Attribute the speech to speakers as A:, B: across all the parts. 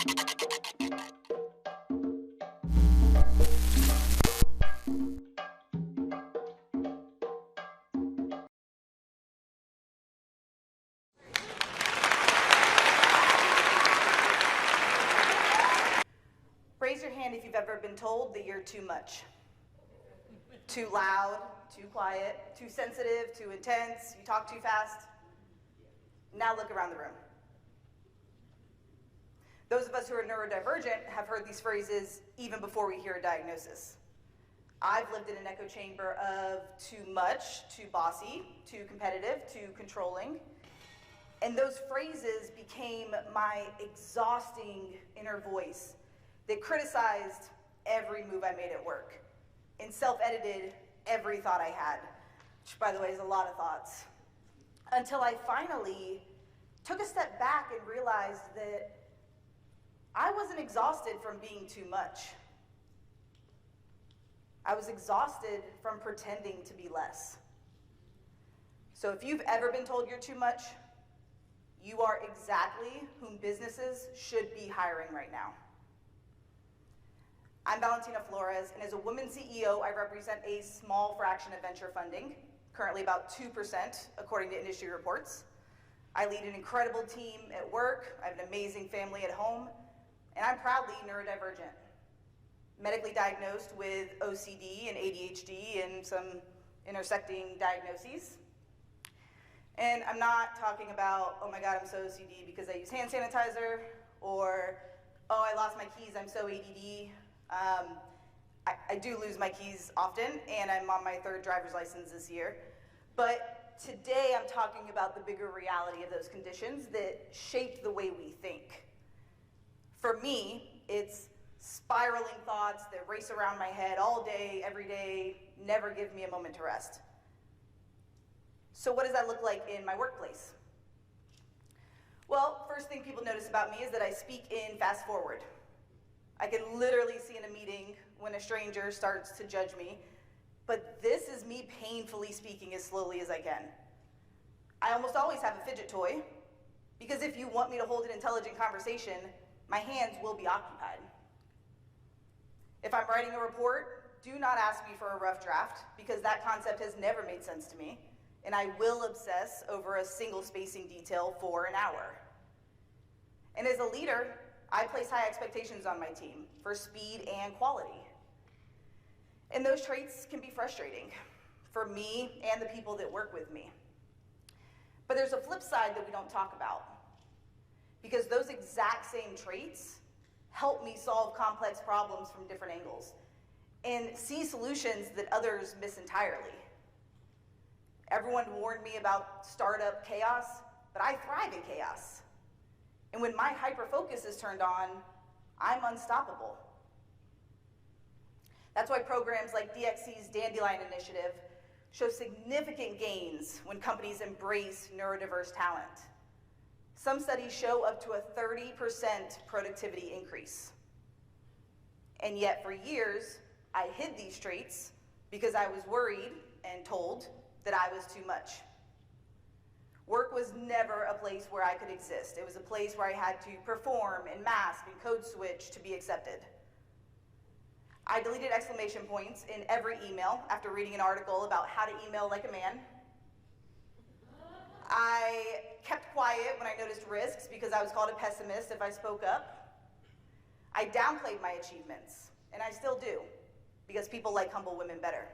A: Raise your hand if you've ever been told that you're too much. Too loud, too quiet, too sensitive, too intense, you talk too fast. Now look around the room. Those of us who are neurodivergent have heard these phrases even before we hear a diagnosis. I've lived in an echo chamber of too much, too bossy, too competitive, too controlling. And those phrases became my exhausting inner voice that criticized every move I made at work and self-edited every thought I had, which, by the way, is a lot of thoughts, until I finally took a step back and realized that I wasn't exhausted from being too much. I was exhausted from pretending to be less. So if you've ever been told you're too much, you are exactly whom businesses should be hiring right now. I'm Valentina Flores, and as a woman CEO, I represent a small fraction of venture funding, currently about 2%, according to industry reports. I lead an incredible team at work, I have an amazing family at home, and I'm proudly neurodivergent, medically diagnosed with OCD and ADHD and some intersecting diagnoses. And I'm not talking about, oh my God, I'm so OCD because I use hand sanitizer, or, oh, I lost my keys, I'm so ADD. I do lose my keys often, and I'm on my 3rd driver's license this year. But today I'm talking about the bigger reality of those conditions that shaped the way we think. For me, it's spiraling thoughts that race around my head all day, every day, never give me a moment to rest. So what does that look like in my workplace? Well, first thing people notice about me is that I speak in fast forward. I can literally see in a meeting when a stranger starts to judge me, but this is me painfully speaking as slowly as I can. I almost always have a fidget toy, because if you want me to hold an intelligent conversation, my hands will be occupied. If I'm writing a report, do not ask me for a rough draft, because that concept has never made sense to me, and I will obsess over a single spacing detail for an hour. And as a leader, I place high expectations on my team for speed and quality. And those traits can be frustrating for me and the people that work with me. But there's a flip side that we don't talk about, because those exact same traits help me solve complex problems from different angles and see solutions that others miss entirely. Everyone warned me about startup chaos, but I thrive in chaos. And when my hyper-focus is turned on, I'm unstoppable. That's why programs like DXC's Dandelion Initiative show significant gains when companies embrace neurodiverse talent. Some studies show up to a 30% productivity increase. And yet for years, I hid these traits because I was worried and told that I was too much. Work was never a place where I could exist. It was a place where I had to perform and mask and code switch to be accepted. I deleted exclamation points in every email after reading an article about how to email like a man. I kept quiet when I noticed risks because I was called a pessimist if I spoke up. I downplayed my achievements, and I still do, because people like humble women better.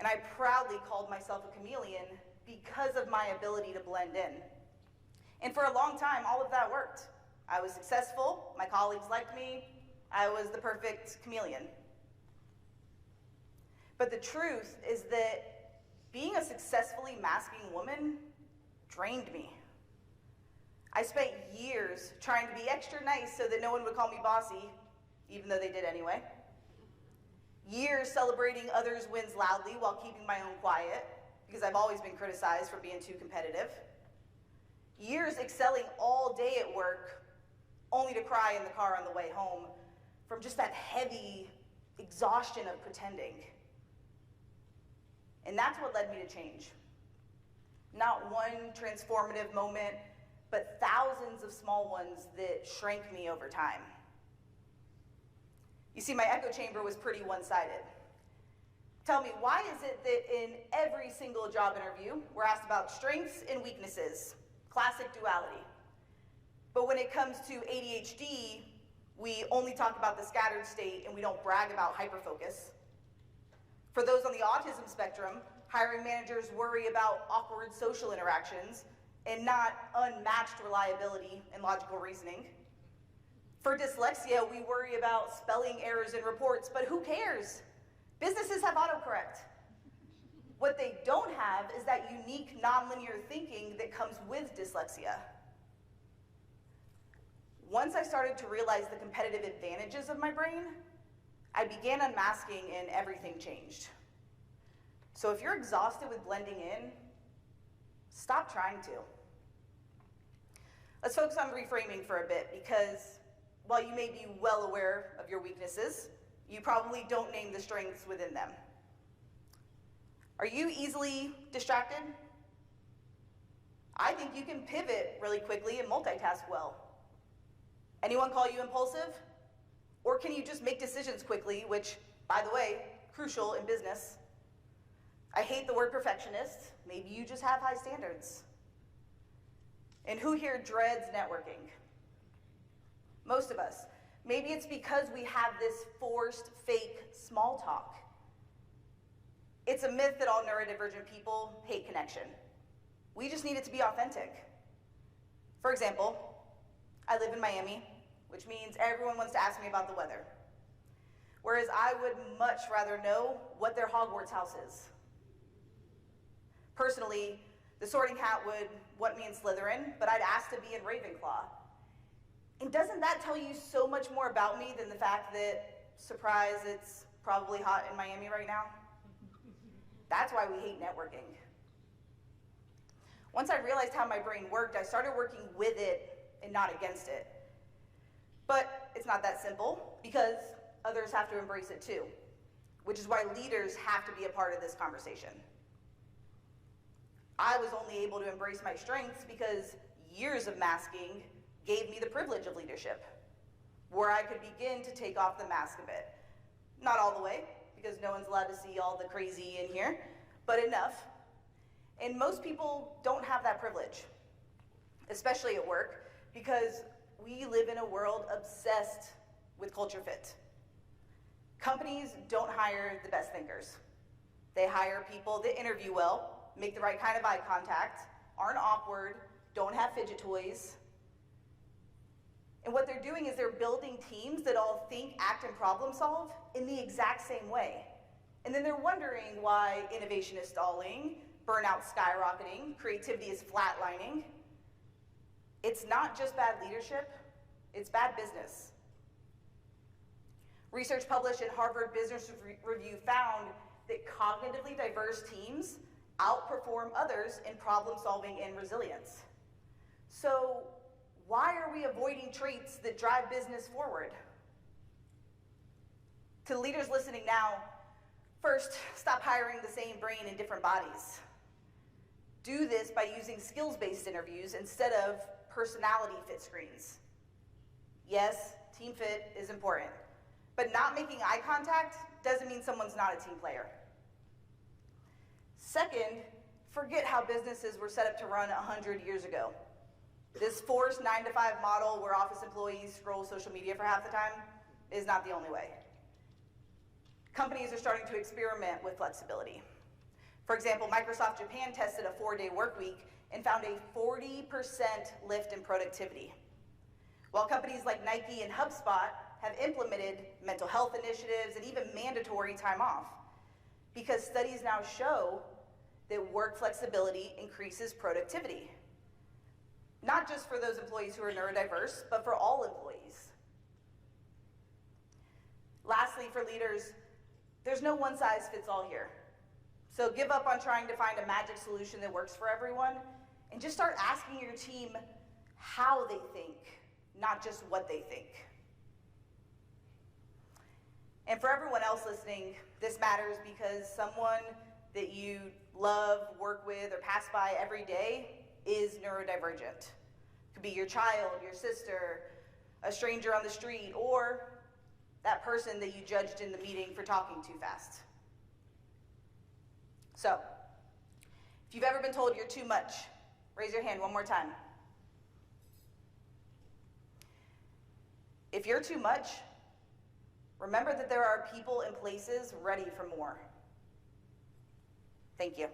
A: And I proudly called myself a chameleon because of my ability to blend in. And for a long time, all of that worked. I was successful, my colleagues liked me, I was the perfect chameleon. But the truth is that being a successfully masking woman drained me. I spent years trying to be extra nice so that no one would call me bossy, even though they did anyway. Years celebrating others' wins loudly while keeping my own quiet, because I've always been criticized for being too competitive. Years excelling all day at work, only to cry in the car on the way home from just that heavy exhaustion of pretending. And that's what led me to change. Not one transformative moment, but thousands of small ones that shrank me over time. You see, my echo chamber was pretty one-sided. Tell me, why is it that in every single job interview, we're asked about strengths and weaknesses, classic duality. But when it comes to ADHD, we only talk about the scattered state and we don't brag about hyperfocus. For those on the autism spectrum, hiring managers worry about awkward social interactions and not unmatched reliability and logical reasoning. For dyslexia, we worry about spelling errors in reports, but who cares? Businesses have autocorrect. What they don't have is that unique nonlinear thinking that comes with dyslexia. Once I started to realize the competitive advantages of my brain, I began unmasking and everything changed. So if you're exhausted with blending in, stop trying to. Let's focus on reframing for a bit, because while you may be well aware of your weaknesses, you probably don't name the strengths within them. Are you easily distracted? I think you can pivot really quickly and multitask well. Anyone call you impulsive? Or can you just make decisions quickly, which, by the way, crucial in business? I hate the word perfectionist. Maybe you just have high standards. And who here dreads networking? Most of us. Maybe it's because we have this forced, fake small talk. It's a myth that all neurodivergent people hate connection. We just need it to be authentic. For example, I live in Miami, which means everyone wants to ask me about the weather. Whereas I would much rather know what their Hogwarts house is. Personally, the Sorting Hat would want me in Slytherin, but I'd ask to be in Ravenclaw. And doesn't that tell you so much more about me than the fact that, surprise, it's probably hot in Miami right now? That's why we hate networking. Once I realized how my brain worked, I started working with it and not against it. But it's not that simple, because others have to embrace it too, which is why leaders have to be a part of this conversation. I was only able to embrace my strengths because years of masking gave me the privilege of leadership, where I could begin to take off the mask a bit. Not all the way, because no one's allowed to see all the crazy in here, but enough. And most people don't have that privilege, especially at work, because we live in a world obsessed with culture fit. Companies don't hire the best thinkers. They hire people that interview well, make the right kind of eye contact, aren't awkward, don't have fidget toys. And what they're doing is they're building teams that all think, act, and problem solve in the exact same way. And then they're wondering why innovation is stalling, burnout skyrocketing, creativity is flatlining. It's not just bad leadership, it's bad business. Research published in Harvard Business Review found that cognitively diverse teams outperform others in problem solving and resilience. So why are we avoiding traits that drive business forward? To leaders listening now, first, stop hiring the same brain in different bodies. Do this by using skills-based interviews instead of personality fit screens. Yes, team fit is important, but not making eye contact doesn't mean someone's not a team player. Second, forget how businesses were set up to run 100 years ago. This forced 9-to-5 model where office employees scroll social media for half the time is not the only way. Companies are starting to experiment with flexibility. For example, Microsoft Japan tested a 4-day work week and found a 40% lift in productivity. While companies like Nike and HubSpot have implemented mental health initiatives and even mandatory time off, because studies now show that work flexibility increases productivity. Not just for those employees who are neurodiverse, but for all employees. Lastly, for leaders, there's no one size fits all here. So give up on trying to find a magic solution that works for everyone, and just start asking your team how they think, not just what they think. And for everyone else listening, this matters because someone that you love, work with, or pass by every day is neurodivergent. It could be your child, your sister, a stranger on the street, or that person that you judged in the meeting for talking too fast. So, if you've ever been told you're too much, raise your hand one more time. If you're too much, remember that there are people and places ready for more. Thank you.